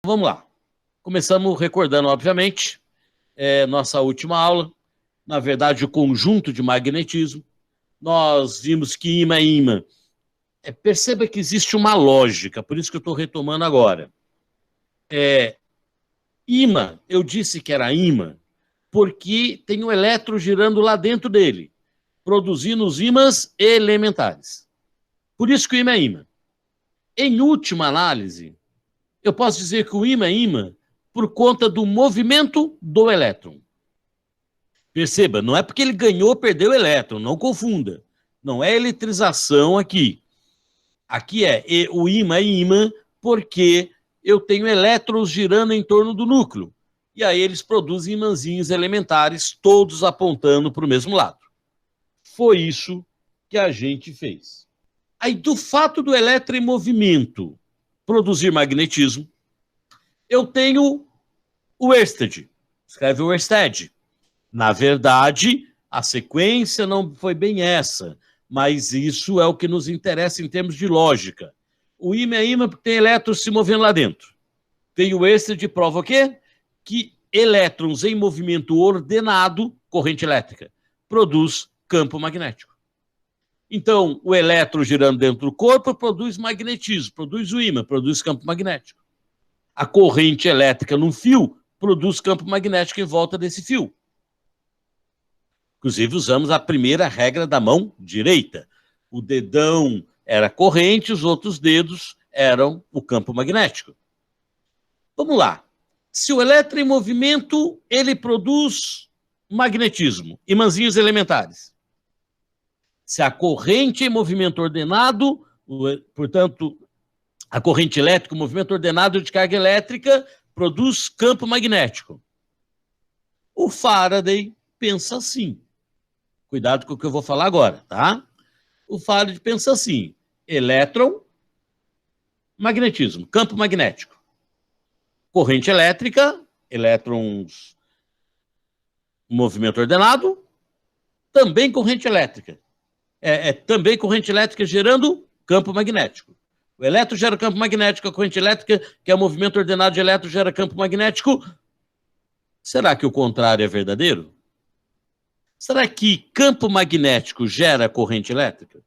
Vamos lá. Começamos recordando, obviamente, nossa última aula, na verdade, o conjunto de magnetismo. Nós vimos que ímã é ímã. Perceba que existe uma lógica, por isso que eu estou retomando agora. Ímã, eu disse que era ímã, porque tem um elétron girando lá dentro dele, produzindo os ímãs elementares. Por isso que o ímã é ímã. Em última análise, eu posso dizer que o ímã é ímã por conta do movimento do elétron. Perceba, não é porque ele ganhou ou perdeu o elétron, não confunda. Não é eletrização aqui. Aqui o ímã é ímã porque eu tenho elétrons girando em torno do núcleo. E aí eles produzem ímãzinhos elementares, todos apontando para o mesmo lado. Foi isso que a gente fez. Aí, do fato do elétron em movimento produzir magnetismo, eu tenho o worsted. Escreve o worsted. Na verdade, a sequência não foi bem essa, mas isso é o que nos interessa em termos de lógica. O ímã é ímã porque tem elétrons se movendo lá dentro. Tem o worsted, prova o quê? Que elétrons em movimento ordenado, corrente elétrica, produz campo magnético. Então, o elétron girando dentro do corpo produz magnetismo, produz o ímã, produz campo magnético. A corrente elétrica num fio produz campo magnético em volta desse fio. Inclusive, usamos a primeira regra da mão direita. O dedão era corrente, os outros dedos eram o campo magnético. Vamos lá. Se o elétron em movimento, ele produz magnetismo, imãzinhos elementares. Se a corrente em movimento ordenado, portanto, a corrente elétrica, o movimento ordenado de carga elétrica, produz campo magnético. O Faraday pensa assim. Cuidado com o que eu vou falar agora, tá? O Faraday pensa assim: elétron, magnetismo, campo magnético. Corrente elétrica, elétrons, movimento ordenado, também corrente elétrica. Também corrente elétrica gerando campo magnético. O elétron gera campo magnético, a corrente elétrica, que é o movimento ordenado de elétron, gera campo magnético. Será que o contrário é verdadeiro? Será que campo magnético gera corrente elétrica?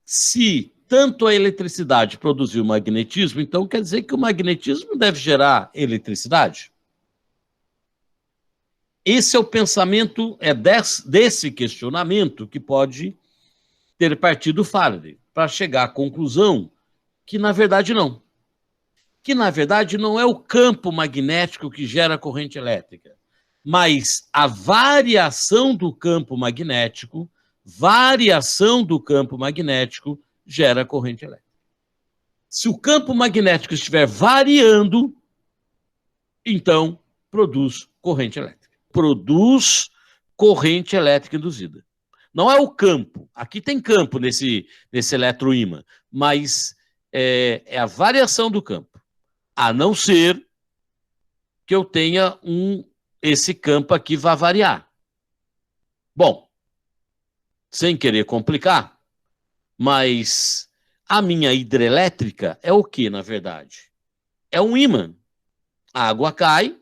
Se tanto a eletricidade produziu magnetismo, então quer dizer que o magnetismo deve gerar eletricidade? Esse é o pensamento, desse questionamento que pode ter partido Faraday, para chegar à conclusão que, na verdade, não. Que, na verdade, não é o campo magnético que gera corrente elétrica, mas a variação do campo magnético gera corrente elétrica. Se o campo magnético estiver variando, então produz corrente elétrica. Produz corrente elétrica induzida. Não é o campo. Aqui tem campo nesse eletroímã, mas é a variação do campo. A não ser que eu tenha esse campo aqui vá variar. Bom, sem querer complicar, mas a minha hidrelétrica é o que, na verdade? É um ímã. A água cai,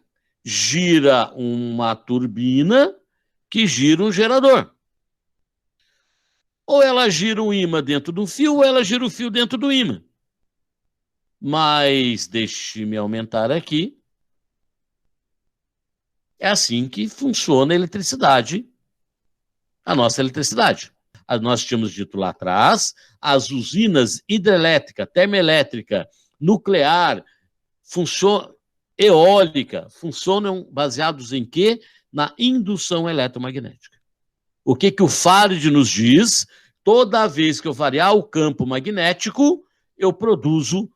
gira uma turbina que gira um gerador. Ou ela gira um ímã dentro do fio, ou ela gira o fio dentro do ímã. Mas, deixe-me aumentar aqui. É assim que funciona a eletricidade, a nossa eletricidade. Nós tínhamos dito lá atrás, as usinas hidrelétrica, termoelétrica, nuclear, eólica, funcionam baseados em quê? Na indução eletromagnética. O que o Faraday nos diz? Toda vez que eu variar o campo magnético, eu produzo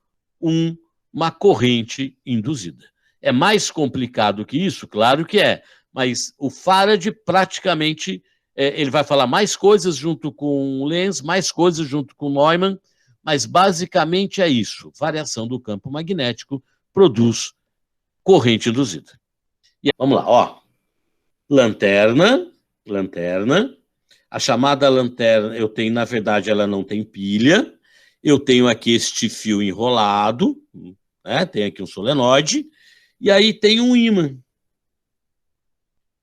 uma corrente induzida. É mais complicado que isso? Claro que é, mas o Faraday praticamente, ele vai falar mais coisas junto com Lenz, mais coisas junto com Neumann, mas basicamente é isso. Variação do campo magnético produz corrente induzida. E vamos lá, ó. Lanterna. A chamada lanterna, eu tenho, na verdade, ela não tem pilha. Eu tenho aqui este fio enrolado, né? Tem aqui um solenoide, e aí tem um ímã.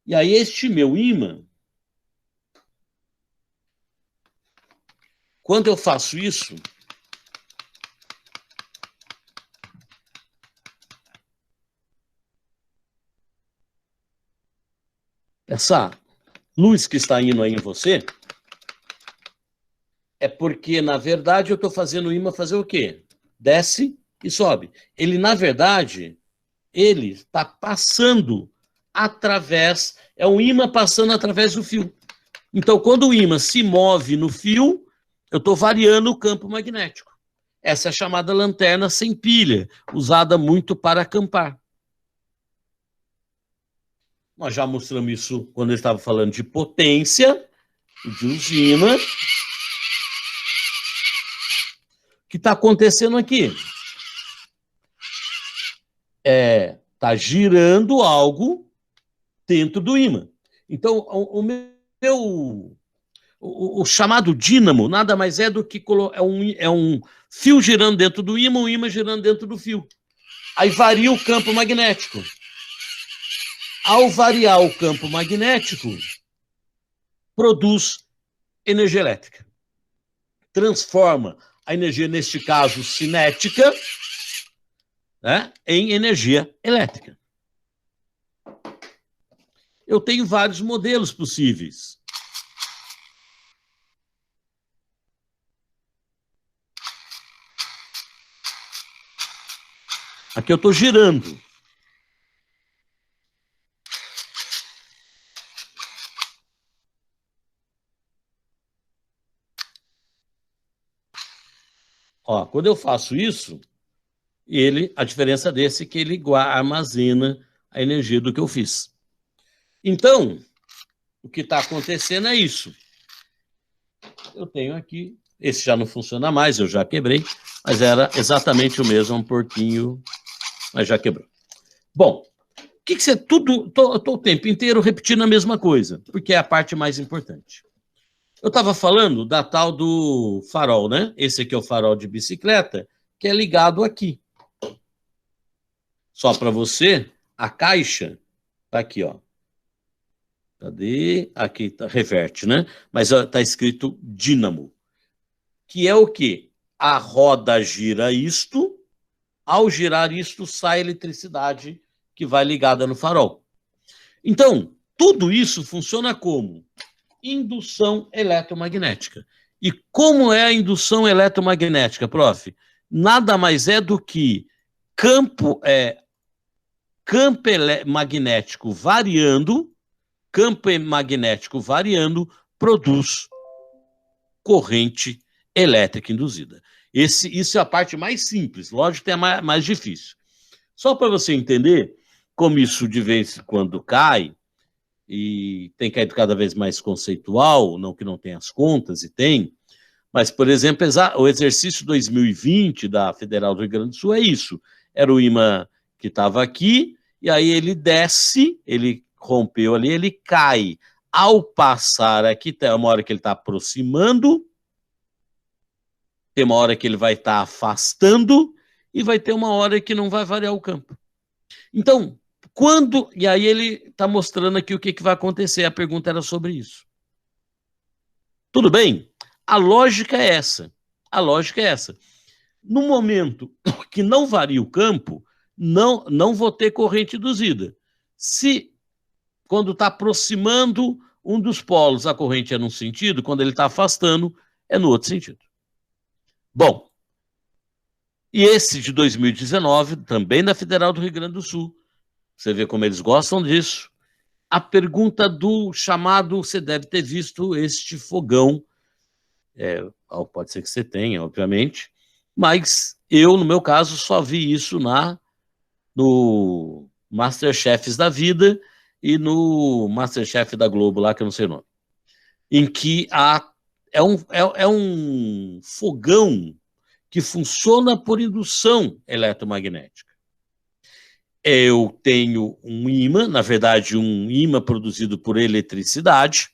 E aí este meu ímã, quando eu faço isso, essa luz que está indo aí em você, é porque, na verdade, eu estou fazendo o ímã fazer o quê? Desce e sobe. Ele, na verdade, ele está passando através, é um ímã passando através do fio. Então, quando o ímã se move no fio, eu estou variando o campo magnético. Essa é a chamada lanterna sem pilha, usada muito para acampar. Nós já mostramos isso quando eu estava falando de potência, de usina. O que está acontecendo aqui? Está girando algo dentro do ímã. Então, o chamado dínamo nada mais é do que é um fio girando dentro do ímã, um ímã girando dentro do fio. Aí varia o campo magnético. Ao variar o campo magnético, produz energia elétrica. Transforma a energia, neste caso, cinética, né, em energia elétrica. Eu tenho vários modelos possíveis. Aqui eu estou girando. Ó, quando eu faço isso, a diferença desse é que ele armazena a energia do que eu fiz. Então, o que está acontecendo é isso. Eu tenho aqui, esse já não funciona mais, eu já quebrei, mas era exatamente o mesmo, um porquinho, mas já quebrou. Bom, o que você estou o tempo inteiro repetindo a mesma coisa, porque é a parte mais importante. Eu estava falando da tal do farol, né? Esse aqui é o farol de bicicleta, que é ligado aqui. Só para você, a caixa tá aqui, ó. Cadê? Aqui tá, reverte, né? Mas tá escrito dínamo, que é o quê? A roda gira isto, ao girar isto sai eletricidade que vai ligada no farol. Então, tudo isso funciona como indução eletromagnética. E como é a indução eletromagnética, prof? Nada mais é do que campo magnético variando, produz corrente elétrica induzida. Isso é a parte mais simples, lógico que é mais difícil. Só para você entender como isso de vez em quando cai, e tem caído cada vez mais conceitual, não que não tenha as contas, e tem, mas, por exemplo, o exercício 2020 da Federal do Rio Grande do Sul é isso. Era o ímã que estava aqui, e aí ele desce, ele rompeu ali, ele cai. Ao passar aqui, tem uma hora que ele está aproximando, tem uma hora que ele vai estar afastando, e vai ter uma hora que não vai variar o campo. Então, e aí ele está mostrando aqui o que vai acontecer. A pergunta era sobre isso. Tudo bem? A lógica é essa. No momento que não varia o campo, não vou ter corrente induzida. Se, quando está aproximando um dos polos, a corrente é num sentido, quando ele está afastando, é no outro sentido. Bom, e esse de 2019, também da Federal do Rio Grande do Sul, você vê como eles gostam disso. A pergunta do chamado, você deve ter visto este fogão, pode ser que você tenha, obviamente, mas eu, no meu caso, só vi isso no Masterchefs da vida e no Masterchef da Globo, lá que eu não sei o nome, em que é um fogão que funciona por indução eletromagnética. Eu tenho um ímã, na verdade, um ímã produzido por eletricidade,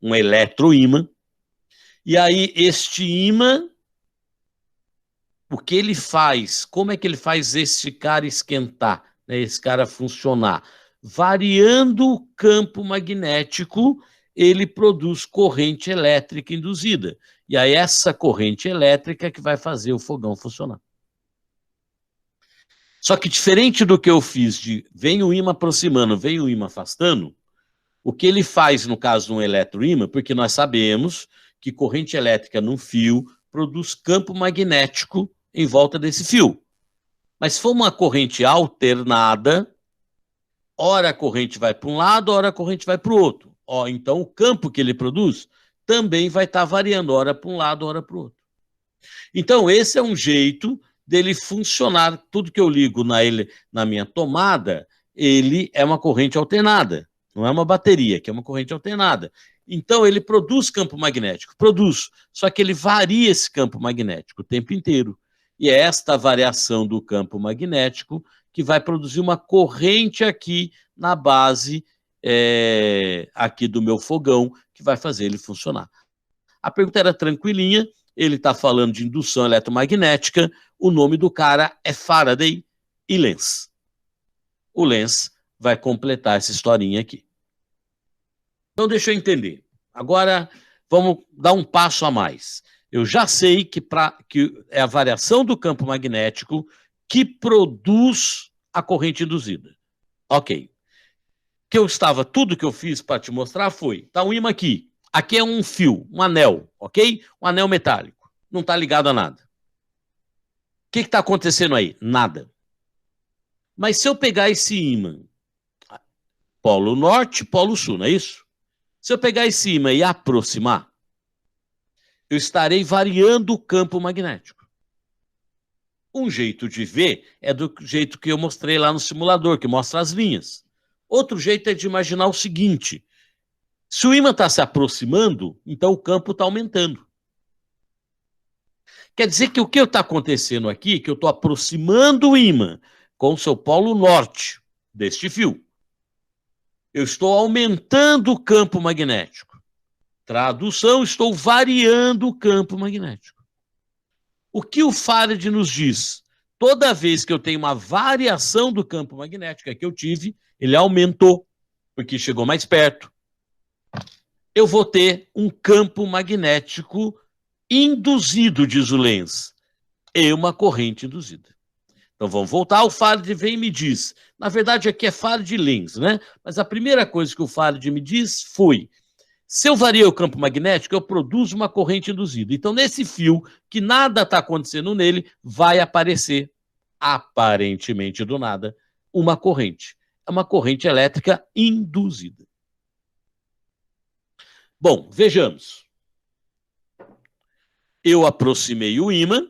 um eletroímã, e aí este ímã o que ele faz, como é que ele faz esse cara esquentar, né, esse cara funcionar? Variando o campo magnético, ele produz corrente elétrica induzida. E aí essa corrente elétrica é que vai fazer o fogão funcionar. Só que diferente do que eu fiz de vem o ímã aproximando, vem o ímã afastando, o que ele faz no caso de um eletroímã, porque nós sabemos que corrente elétrica num fio produz campo magnético em volta desse fio. Mas se for uma corrente alternada, ora a corrente vai para um lado, ora a corrente vai para o outro. Então o campo que ele produz também vai estar variando, ora para um lado, ora para o outro. Então esse é um jeito dele funcionar. Tudo que eu ligo na minha tomada, ele é uma corrente alternada. Não é uma bateria, que é uma corrente alternada. Então ele produz campo magnético, produz, só que ele varia esse campo magnético o tempo inteiro. E é esta variação do campo magnético que vai produzir uma corrente aqui na base aqui do meu fogão, que vai fazer ele funcionar. A pergunta era tranquilinha, ele está falando de indução eletromagnética, o nome do cara é Faraday e Lenz. O Lenz vai completar essa historinha aqui. Então deixa eu entender. Agora vamos dar um passo a mais. Eu já sei que é a variação do campo magnético que produz a corrente induzida. Ok. Tudo que eu fiz para te mostrar foi, tá um ímã aqui. Aqui é um fio, um anel, ok? Um anel metálico. Não está ligado a nada. O que está acontecendo aí? Nada. Mas se eu pegar esse ímã, polo norte, polo sul, não é isso? Se eu pegar esse ímã e aproximar, eu estarei variando o campo magnético. Um jeito de ver é do jeito que eu mostrei lá no simulador, que mostra as linhas. Outro jeito é de imaginar o seguinte: se o ímã está se aproximando, então o campo está aumentando. Quer dizer que o que está acontecendo aqui, que eu estou aproximando o ímã com o seu polo norte deste fio. Eu estou aumentando o campo magnético. Tradução, estou variando o campo magnético. O que o Faraday nos diz? Toda vez que eu tenho uma variação do campo magnético que eu tive, ele aumentou, porque chegou mais perto. Eu vou ter um campo magnético induzido, diz o Lenz, e uma corrente induzida. Então vamos voltar, o Faraday vem e me diz, na verdade aqui é Faraday e Lenz, né? Mas a primeira coisa que o Faraday me diz foi, se eu vario o campo magnético, eu produzo uma corrente induzida. Então nesse fio, que nada está acontecendo nele, vai aparecer, aparentemente do nada, uma corrente. É uma corrente elétrica induzida. Bom, vejamos. Eu aproximei o ímã,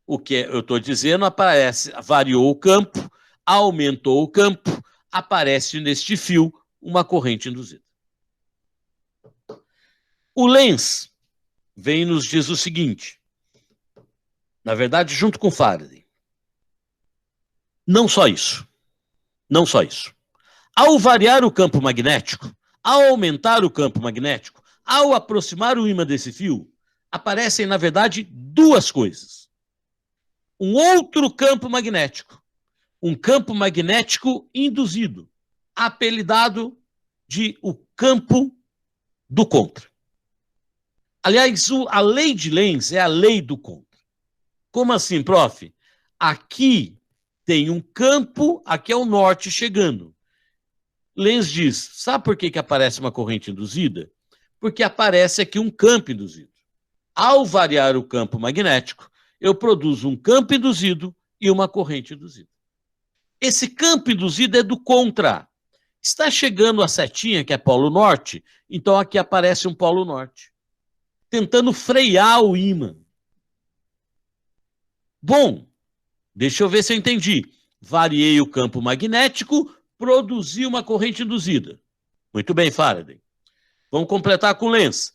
o que eu estou dizendo aparece, variou o campo, aumentou o campo, aparece neste fio uma corrente induzida. O Lenz vem e nos diz o seguinte, na verdade, junto com Faraday. Não só isso. Não só isso. Ao variar o campo magnético, ao aumentar o campo magnético, ao aproximar o ímã desse fio, aparecem, na verdade, duas coisas. Um outro campo magnético. Um campo magnético induzido, apelidado de o campo do contra. Aliás, a lei de Lenz é a lei do contra. Como assim, prof? Aqui tem um campo, aqui é o norte chegando. Lenz diz, sabe por que aparece uma corrente induzida? Porque aparece aqui um campo induzido. Ao variar o campo magnético, eu produzo um campo induzido e uma corrente induzida. Esse campo induzido é do contra. Está chegando a setinha, que é polo norte, então aqui aparece um polo norte, tentando frear o ímã. Bom, deixa eu ver se eu entendi. Variei o campo magnético, produzi uma corrente induzida. Muito bem, Faraday. Vamos completar com Lenz.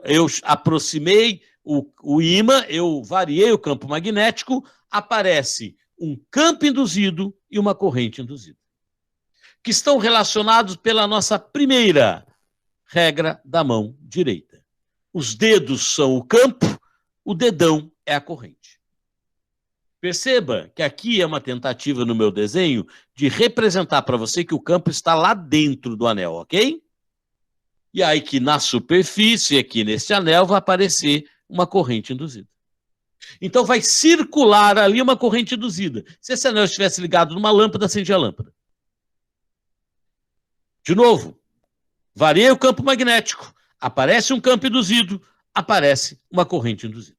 Eu aproximei o ímã, eu variei o campo magnético, aparece um campo induzido e uma corrente induzida, que estão relacionados pela nossa primeira regra da mão direita. Os dedos são o campo, o dedão é a corrente. Perceba que aqui é uma tentativa no meu desenho de representar para você que o campo está lá dentro do anel, ok? E aí que na superfície, aqui nesse anel, vai aparecer uma corrente induzida. Então vai circular ali uma corrente induzida. Se esse anel estivesse ligado numa lâmpada, acendia a lâmpada. De novo, variei o campo magnético. Aparece um campo induzido, aparece uma corrente induzida.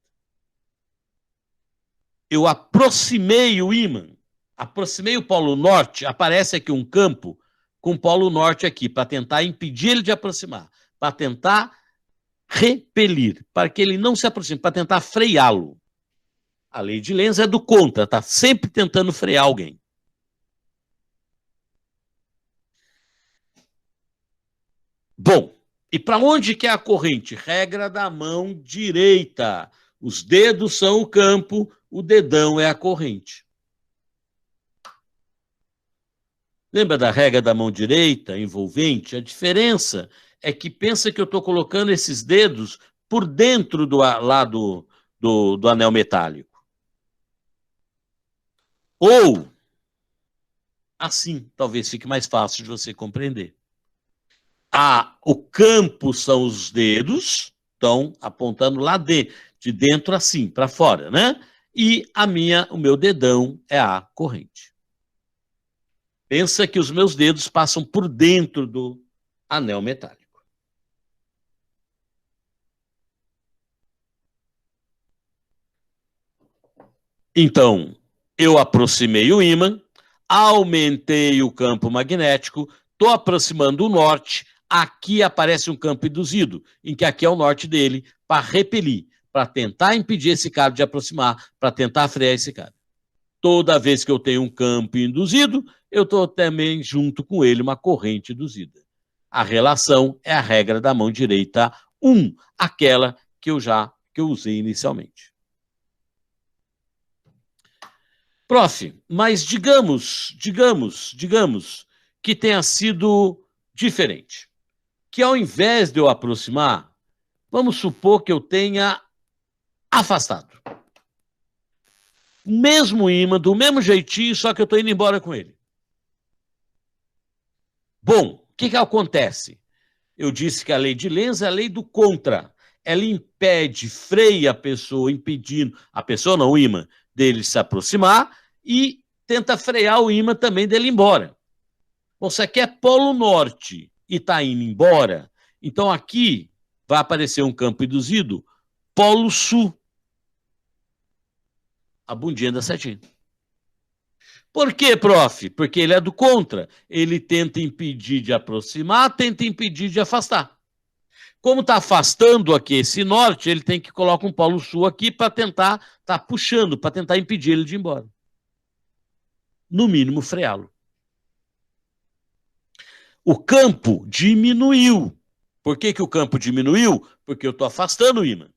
Eu aproximei o ímã, aproximei o polo norte, aparece aqui um campo com o polo norte aqui, para tentar impedir ele de aproximar, para tentar repelir, para que ele não se aproxime, para tentar freá-lo. A lei de Lenz é do contra, está sempre tentando frear alguém. Bom, e para onde que é a corrente? Regra da mão direita. Os dedos são o campo, o dedão é a corrente. Lembra da regra da mão direita, envolvente? A diferença é que pensa que eu estou colocando esses dedos por dentro do lado do anel metálico. Ou, assim, talvez fique mais fácil de você compreender. O campo são os dedos, estão apontando lá de dentro assim, para fora, né? E o meu dedão é a corrente. Pensa que os meus dedos passam por dentro do anel metálico. Então, eu aproximei o ímã, aumentei o campo magnético, estou aproximando o norte, aqui aparece um campo induzido, em que aqui é o norte dele, para repelir, para tentar impedir esse cara de aproximar, para tentar frear esse cara. Toda vez que eu tenho um campo induzido, eu estou também junto com ele uma corrente induzida. A relação é a regra da mão direita 1, aquela que eu usei inicialmente. Prof, mas digamos que tenha sido diferente. Que ao invés de eu aproximar, vamos supor que eu tenha afastado. O mesmo ímã, do mesmo jeitinho, só que eu estou indo embora com ele. Bom, o que acontece? Eu disse que a lei de Lenz é a lei do contra. Ela impede, freia a pessoa, impedindo, a pessoa não, o ímã, dele se aproximar e tenta frear o ímã também dele ir embora. Bom, se aqui é polo norte e está indo embora, então aqui vai aparecer um campo induzido, polo sul. A bundinha da setinha. Por quê, prof? Porque ele é do contra. Ele tenta impedir de aproximar, tenta impedir de afastar. Como está afastando aqui esse norte, ele tem que colocar um polo sul aqui para tentar, tá puxando, para tentar impedir ele de ir embora. No mínimo, freá-lo. O campo diminuiu. Por que o campo diminuiu? Porque eu estou afastando o ímã.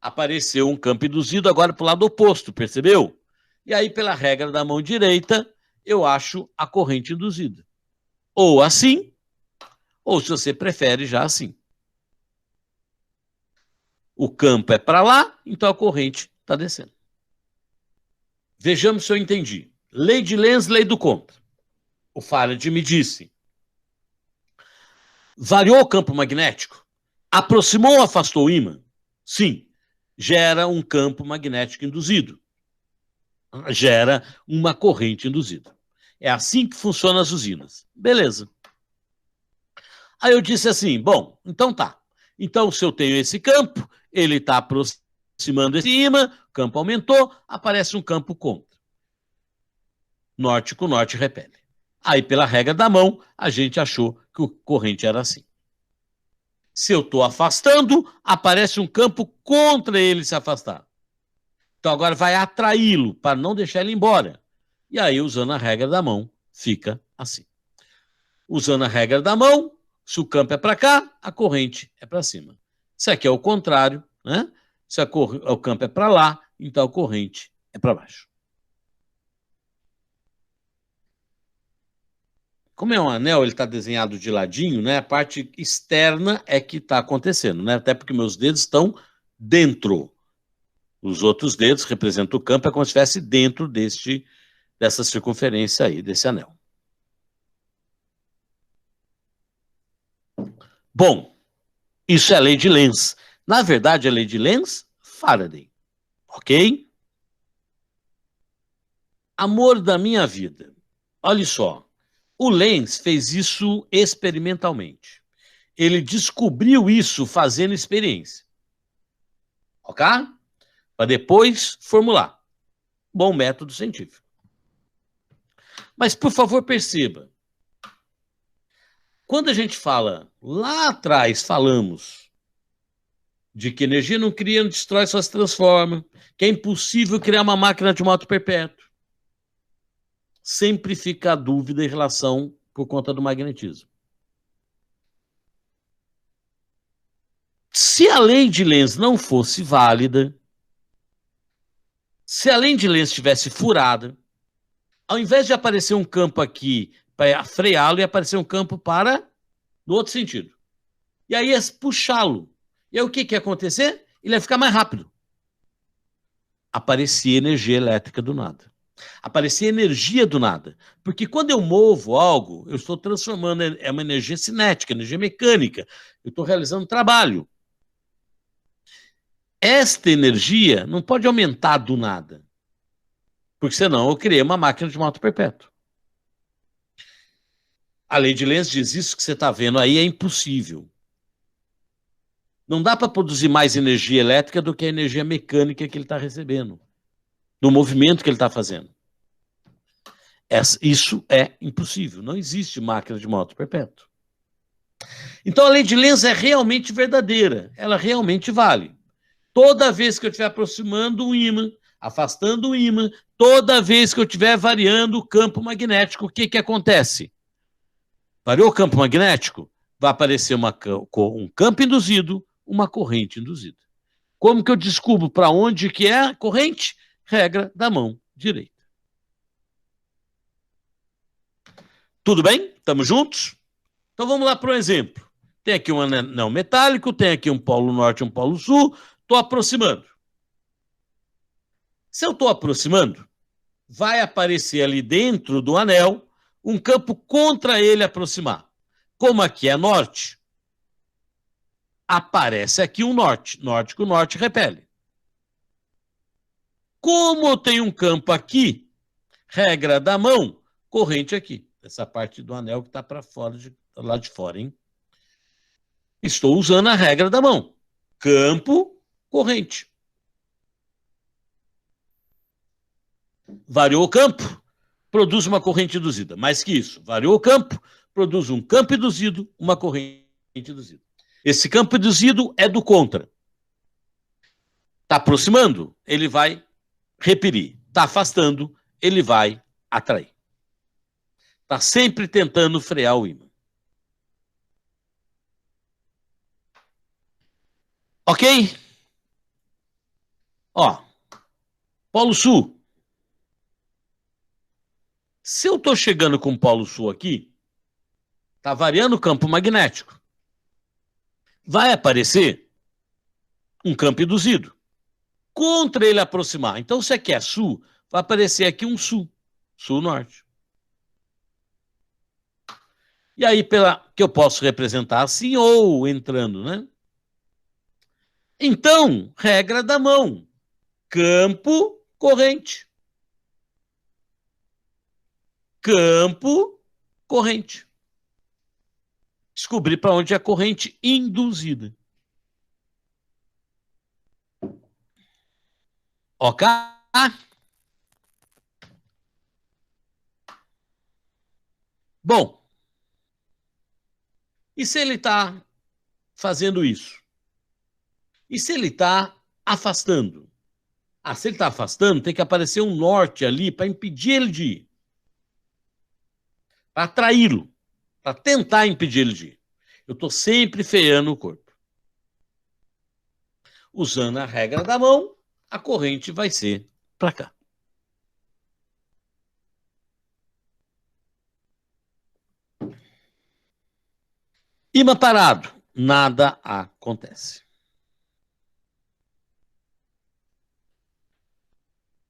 Apareceu um campo induzido agora para o lado oposto, percebeu? E aí, pela regra da mão direita, eu acho a corrente induzida. Ou assim, ou se você prefere, já assim. O campo é para lá, então a corrente está descendo. Vejamos se eu entendi. Lei de Lenz, lei do contra. O Faraday me disse. Variou o campo magnético? Aproximou ou afastou o ímã? Sim. Gera um campo magnético induzido. Gera uma corrente induzida. É assim que funcionam as usinas. Beleza. Aí eu disse assim, bom, então tá. Então, se eu tenho esse campo, ele está aproximando esse ímã, o campo aumentou, aparece um campo contra. Norte com norte repele. Aí, pela regra da mão, a gente achou que a corrente era assim. Se eu estou afastando, aparece um campo contra ele se afastar. Então, agora vai atraí-lo para não deixar ele embora. E aí, usando a regra da mão, fica assim. Usando a regra da mão, se o campo é para cá, a corrente é para cima. Se aqui é o contrário, né? Se o campo é para lá, então a corrente é para baixo. Como é um anel, ele está desenhado de ladinho, né? A parte externa é que está acontecendo, né? Até porque meus dedos estão dentro. Os outros dedos representam o campo, é como se estivesse dentro dessa circunferência aí, desse anel. Bom, isso é a lei de Lenz. Na verdade, a lei de Lenz, Faraday. Ok? Amor da minha vida. Olha só, o Lenz fez isso experimentalmente. Ele descobriu isso fazendo experiência. Ok? Para depois formular. Bom método científico. Mas, por favor, perceba. Quando a gente fala, lá atrás falamos de que energia não cria, não destrói, só se transforma, que é impossível criar uma máquina de moto perpétuo. Sempre fica a dúvida em relação por conta do magnetismo. Se a lei de Lenz não fosse válida, se a lei de Lenz estivesse furada, ao invés de aparecer um campo aqui para freá-lo, ia aparecer um campo para no outro sentido. E aí ia puxá-lo. E aí o que ia acontecer? Ele ia ficar mais rápido. Aparecia energia elétrica do nada. Aparecia energia do nada. Porque quando eu movo algo, eu estou transformando, é uma energia cinética, energia mecânica. Eu estou realizando trabalho. Esta energia não pode aumentar do nada. Porque senão eu criei uma máquina de moto perpétuo. A lei de Lenz diz isso que você está vendo aí é impossível. Não dá para produzir mais energia elétrica do que a energia mecânica que ele está recebendo, do movimento que ele está fazendo. Isso é impossível. Não existe máquina de moto perpétuo. Então a lei de Lenz é realmente verdadeira. Ela realmente vale. Toda vez que eu estiver aproximando um ímã, afastando um ímã, toda vez que eu estiver variando o campo magnético, o que acontece? Variou o campo magnético? Vai aparecer um campo induzido, uma corrente induzida. Como que eu descubro para onde que é a corrente? Regra da mão direita. Tudo bem? Estamos juntos? Então vamos lá para um exemplo. Tem aqui um anel metálico, tem aqui um polo norte e um polo sul. Estou aproximando. Se eu estou aproximando, vai aparecer ali dentro do anel um campo contra ele aproximar. Como aqui é norte, aparece aqui um norte. Norte com norte repele. Como eu tenho um campo aqui, regra da mão, corrente aqui. Essa parte do anel que está para fora, lá de fora, hein? Estou usando a regra da mão. Campo, corrente. Variou o campo, produz uma corrente induzida. Mais que isso, variou o campo, produz um campo induzido, uma corrente induzida. Esse campo induzido é do contra. Está aproximando, ele vai repelir. Está afastando, ele vai atrair. Está sempre tentando frear o ímã. Ok? Ó, Polo Sul. Se eu estou chegando com o Polo Sul aqui, está variando o campo magnético. Vai aparecer um campo induzido. Contra ele aproximar. Então, se aqui é sul, vai aparecer aqui um sul. Sul-norte. E aí, que eu posso representar assim ou entrando, né? Então, regra da mão. Campo, corrente. Campo, corrente. Descobrir para onde é a corrente induzida. Ok? Bom, e se ele está fazendo isso? E se ele está afastando? Ah, se ele está afastando, tem que aparecer um norte ali para impedir ele de ir. Para atraí-lo. Para tentar impedir ele de ir. Eu estou sempre freando o corpo. Usando a regra da mão, a corrente vai ser para cá. Ímã parado, nada acontece.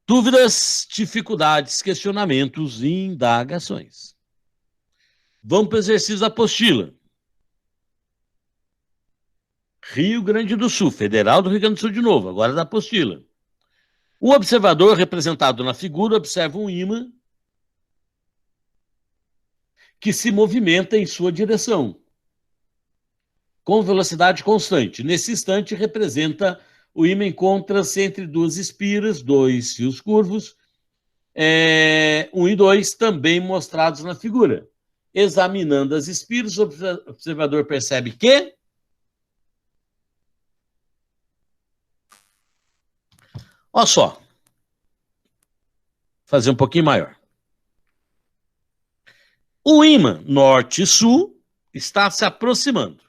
Dúvidas, dificuldades, questionamentos e indagações. Vamos para o exercício da apostila. Rio Grande do Sul, Federal do Rio Grande do Sul de novo, agora da apostila. O observador representado na figura observa um ímã que se movimenta em sua direção, com velocidade constante. Nesse instante, representa o ímã encontra-se entre duas espiras, dois fios curvos, 1 e 2, também mostrados na figura. Examinando as espiras, o observador percebe que olha só, fazer um pouquinho maior. O ímã norte e sul está se aproximando.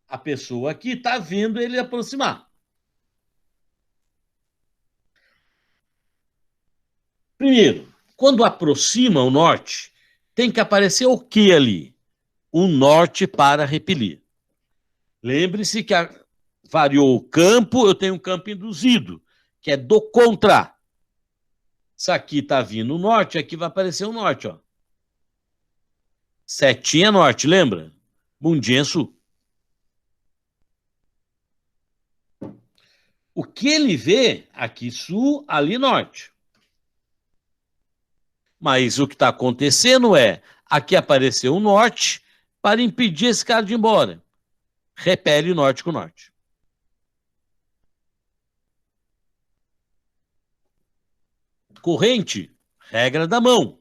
A pessoa aqui está vendo ele aproximar. Primeiro, quando aproxima o norte, tem que aparecer o que ali? O norte para repelir. Lembre-se que variou o campo, eu tenho um campo induzido, que é do contra. Isso aqui está vindo o norte, aqui vai aparecer o norte, ó. Setinha norte, lembra? Bundinha sul. O que ele vê, aqui sul, ali norte. Mas o que está acontecendo é, aqui apareceu o norte para impedir esse cara de ir embora. Repele norte com norte. Corrente, regra da mão.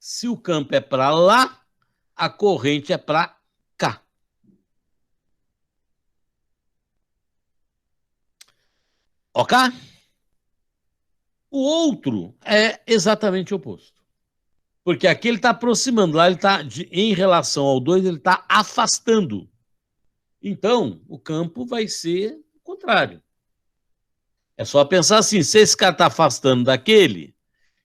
Se o campo é para lá, a corrente é para cá. Ok? O outro é exatamente o oposto. Porque aqui ele está aproximando, lá ele está, em relação ao 2, ele está afastando. Então, o campo vai ser o contrário. É só pensar assim, se esse cara está afastando daquele,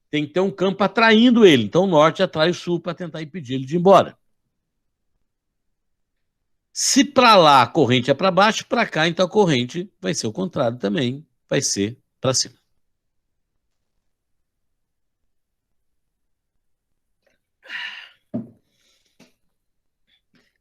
tem que ter um campo atraindo ele. Então, o norte atrai o sul para tentar impedir ele de ir embora. Se para lá a corrente é para baixo, para cá, então a corrente vai ser o contrário também, vai ser para cima.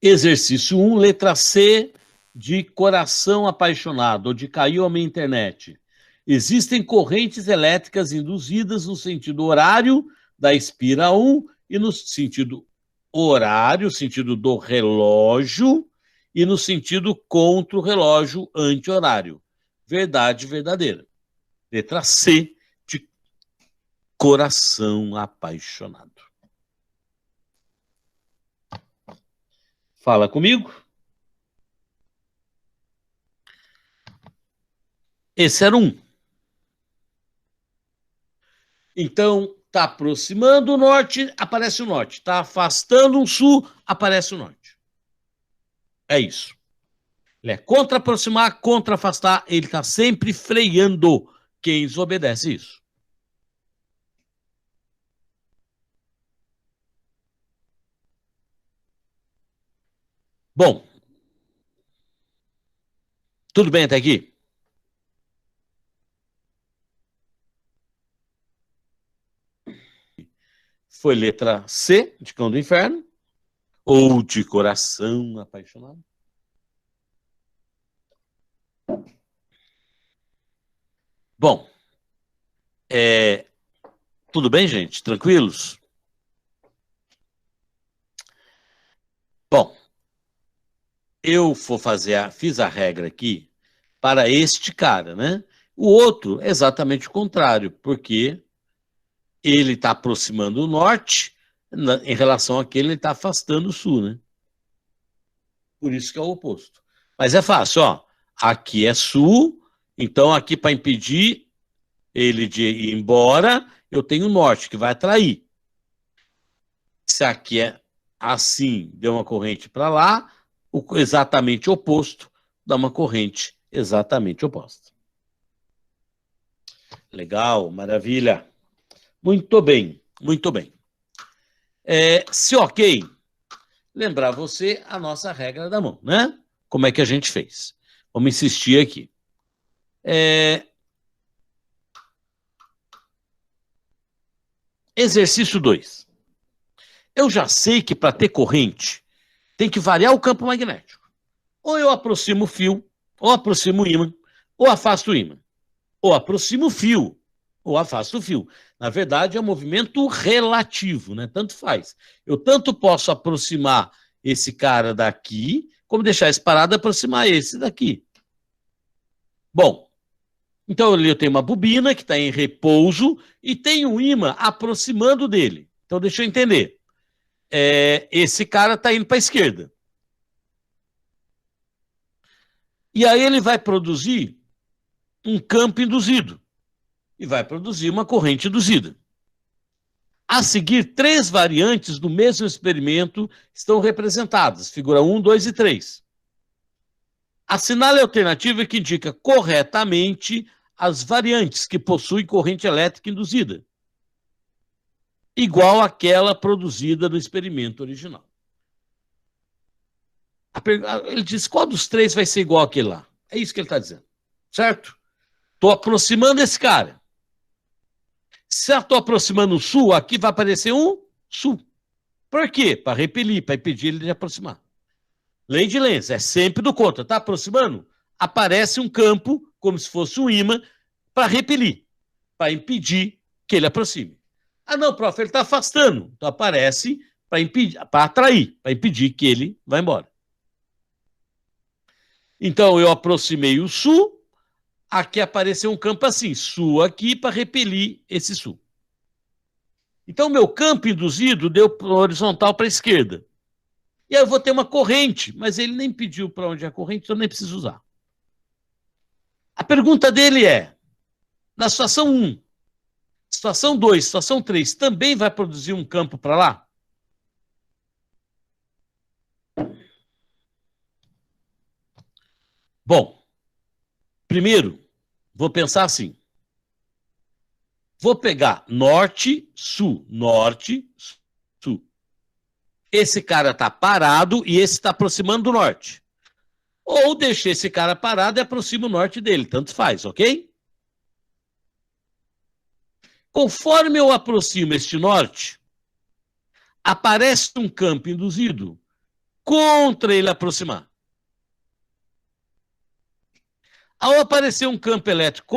Exercício 1, letra C, de coração apaixonado, ou de caiu a minha internet. Existem correntes elétricas induzidas no sentido horário da espira 1 e no sentido horário, sentido do relógio, e no sentido contra o relógio anti-horário. Verdade verdadeira. Letra C, de coração apaixonado. Fala comigo. Esse era um. Então, está aproximando o norte, aparece o norte. Está afastando o sul, aparece o norte. É isso. Ele é contra aproximar, contra afastar. Ele está sempre freando quem desobedece isso. Bom, tudo bem até aqui? Foi letra C, de cão do inferno, ou de coração apaixonado? Bom, tudo bem, gente? Tranquilos? Bom, eu fiz a regra aqui para este cara, né? O outro é exatamente o contrário, porque ele está aproximando o norte, em relação àquele ele está afastando o sul, né? Por isso que é o oposto. Mas é fácil, ó. Aqui é sul, então aqui para impedir ele de ir embora, eu tenho o norte, que vai atrair. Se aqui é assim, deu uma corrente para lá, o exatamente oposto dá uma corrente exatamente oposta. Legal, maravilha. Muito bem, muito bem. Se ok, lembrar você a nossa regra da mão, né? Como é que a gente fez? Vamos insistir aqui. Exercício 2. Eu já sei que para ter corrente tem que variar o campo magnético. Ou eu aproximo o fio, ou aproximo o ímã, ou afasto o ímã. Ou aproximo o fio, ou afasto o fio. Na verdade, é um movimento relativo, né? Tanto faz. Eu tanto posso aproximar esse cara daqui, como deixar esse parado e aproximar esse daqui. Bom, então eu tenho uma bobina que está em repouso e tem um ímã aproximando dele. Então deixa eu entender. Esse cara está indo para a esquerda. E aí ele vai produzir um campo induzido e vai produzir uma corrente induzida. A seguir, 3 variantes do mesmo experimento estão representadas, figura 1, 2 e 3. Assinale a alternativa que indica corretamente as variantes que possuem corrente elétrica induzida, igual àquela produzida no experimento original. Ele diz, qual dos 3 vai ser igual àquele lá? É isso que ele está dizendo, certo? Estou aproximando esse cara. Se eu estou aproximando o sul, aqui vai aparecer um sul. Por quê? Para repelir, para impedir ele de aproximar. Lei de Lenz, é sempre do contra. Está aproximando? Aparece um campo, como se fosse um ímã, para repelir, para impedir que ele aproxime. Ah, não, prof, ele está afastando. Então aparece para atrair, para impedir que ele vá embora. Então eu aproximei o sul, aqui apareceu um campo assim, sul aqui para repelir esse sul. Então meu campo induzido deu horizontal para a esquerda. E aí eu vou ter uma corrente, mas ele nem pediu para onde é a corrente, então eu nem preciso usar. A pergunta dele é, na situação 1, situação 2, situação 3, também vai produzir um campo para lá? Bom, primeiro, vou pensar assim. Vou pegar norte, sul, sul. Esse cara está parado e esse está aproximando do norte. Ou deixei esse cara parado e aproximo o norte dele, tanto faz, ok? Conforme eu aproximo este norte, aparece um campo induzido contra ele aproximar. Ao aparecer um campo elétrico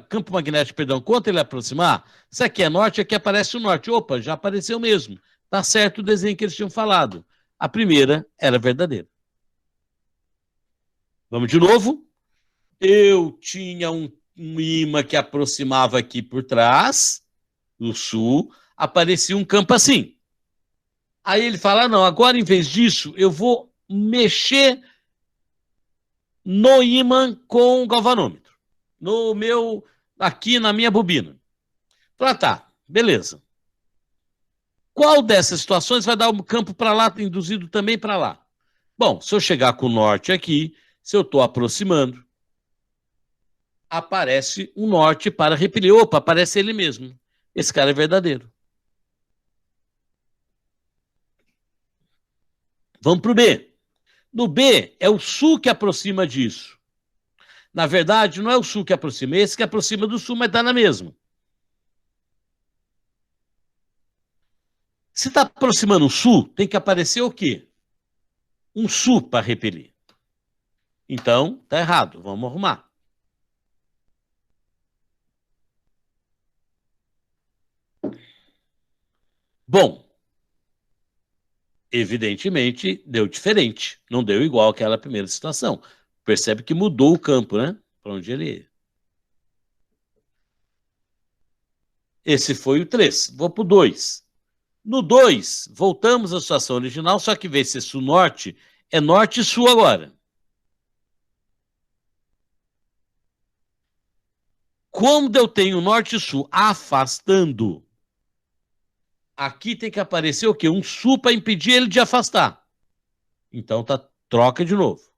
campo magnético, perdão, contra ele aproximar, se aqui é norte, aqui aparece o norte. Opa, já apareceu mesmo. Tá certo o desenho que eles tinham falado. A primeira era verdadeira. Vamos de novo? Eu tinha um ímã que aproximava aqui por trás, no sul, aparecia um campo assim. Aí ele fala, não, agora em vez disso, eu vou mexer no ímã com o galvanômetro. Aqui na minha bobina. Fala, tá, beleza. Qual dessas situações vai dar um campo para lá, induzido também para lá? Bom, se eu chegar com o norte aqui, se eu estou aproximando, aparece um norte para repelir. Opa, aparece ele mesmo. Esse cara é verdadeiro. Vamos para o B. No B, é o sul que aproxima disso. Na verdade, não é o sul que aproxima, é esse que aproxima do sul, mas está na mesma. Se está aproximando o sul, tem que aparecer o quê? Um sul para repelir. Então, está errado, vamos arrumar. Bom, evidentemente deu diferente, não deu igual àquela primeira situação. Percebe que mudou o campo, né? Para onde ele ia. Esse foi o 3. Vou para o 2. No 2, voltamos à situação original, só que em vez de ser sul-norte, é norte e sul agora. Quando eu tenho norte e sul afastando, aqui tem que aparecer o quê? Um sul para impedir ele de afastar. Então troca de novo.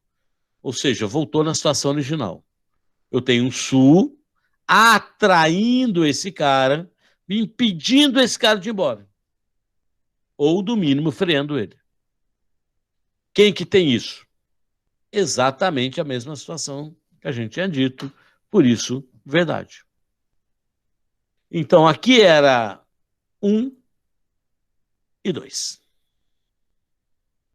Ou seja, voltou na situação original. Eu tenho um sul atraindo esse cara, impedindo esse cara de ir embora. Ou, do mínimo, freando ele. Quem que tem isso? Exatamente a mesma situação que a gente tinha dito, por isso, verdade. Então, aqui era 1, e 2.